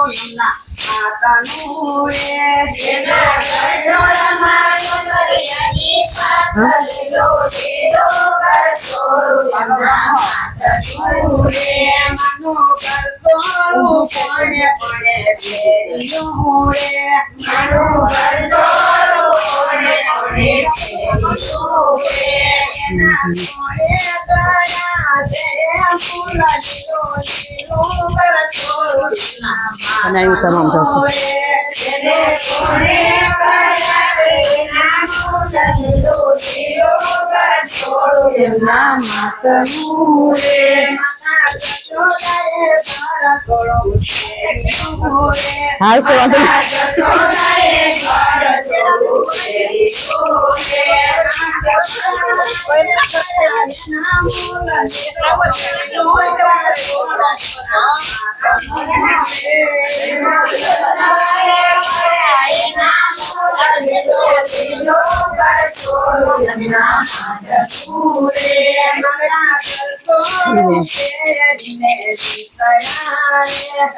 એમના માતાનું રે જેના ગરજોળમાં સુંદરિયાની પાથરેલો લીલો ગરજોળું એમના માતાનું રે માનું ગરજોળું કોને કોને પહેર્યું રે માનું ગરજોળું કોને કોને પહેર્યું રે એના મોરે ગયા છે ફૂલ લીલો લીલો ગરજોળું અને અહીં તમામ જશે એને કોને ગયા એના ફૂલ લીલો લીલો ગરજોળું એમના માતાનું રે હાલ સે વાંધો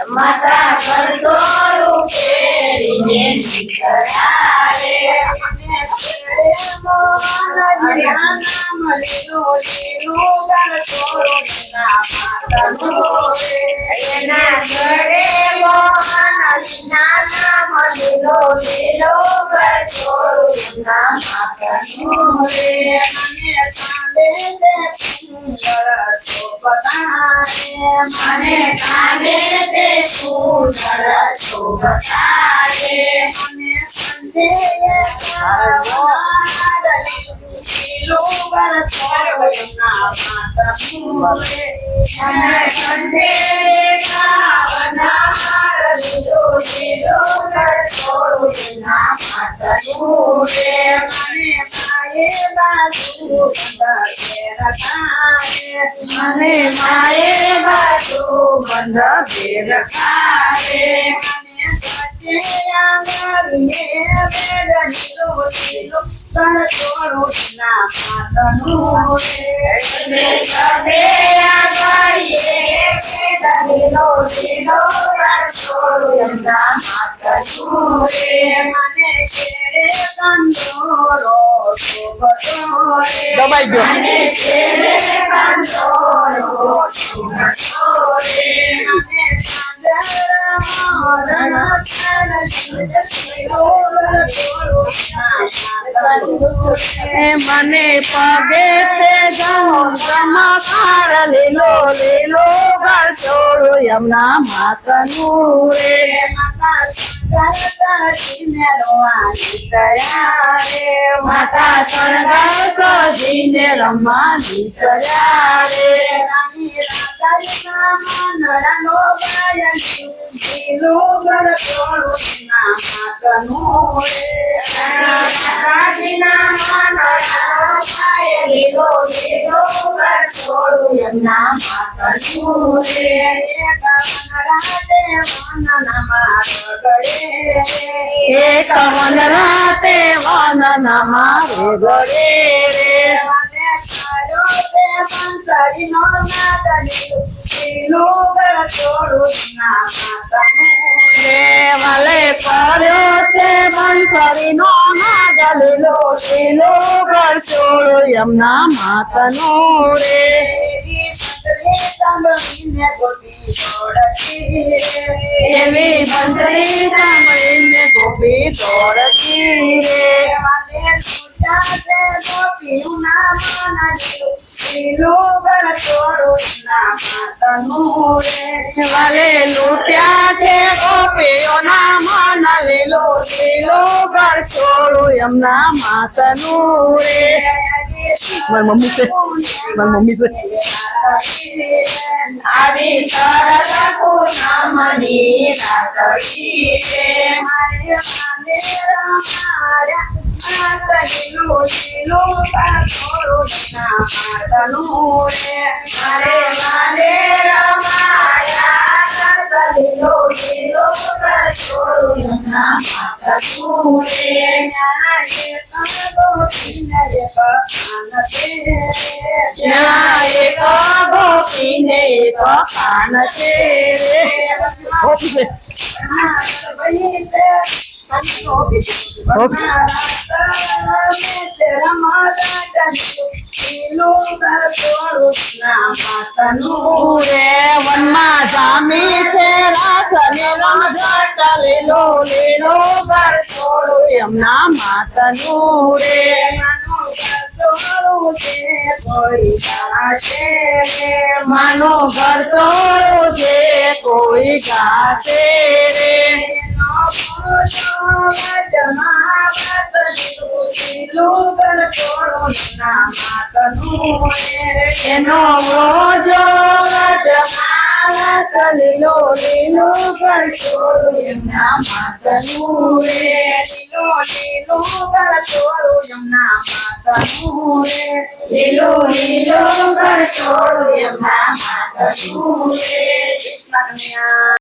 માતા ગરજોળું પહેરીને નીકળારે એના ઘરે લીલો લીલો ગરજોળું એમના માતાનું રે મને કાને તે સુંદર શોભતારે મને સંદેય લીલું ગરજોળું એમના માતાનું રે મને સંદેય લીલો લીલો ગરજોળું એમના માતાનું રે મને માયે બાજુ મને માયે બાજુ બંધ રખારે મને સચે આંગણીએ વેડલીલો લીલો ગરજોળું એમના માતાનું રે મને સચે આંગણીએ વેડલીલો લીલો ગરજોળું એમના માતાનું રે મને કેરે કંદોરો દબાઈ ગયો મને કેરે કંદોરો મને પગે તે ચમકાર લીલો લીલો ગરજોળું એમના માતાનું રે માતા શણગાર સજીને રમવા નીકળ્યા રે લીલો લીલો ગરજોળું એમના માતાનું રે એક વન રાતે વન મારે ગળે રે વાલે કર્યો તે બંસરીનો નાદ લીલો લીલો ગરજોળું એમના માતાનું રે એવી બંસરી સાંભળીને ગોપી દોડતી રે વાલે લૂટ્યા છે ગોપીઓના મન લીલો લીલો ગરજોળું એમના માતાનું રે મારી મમ્મી છે આવી સરસ પૂનમની રાતડી રે લીલું લીલું ગરજોળું એમના માતાનું રે મારે માને રમાયા લીલો લીલો કરછોડું યમુના માતનું રે ત્યાં એક ગોપીને એક કાન છે રે ગોપી છે. રે વનમાં જામી છે રાસને રમઝટ લીલો લીલો ગરછોડું યમુના માતનું રે માનો ઘર તોડું છે કોઈ ગાશે રે એનો મોજો લીલો લીલો ગરછોડું યમુના માતનું રે લીલો લીલો કરછોડું યમુના માતનું રે લીલો લીલો કરછોડું યમુના માતનું રે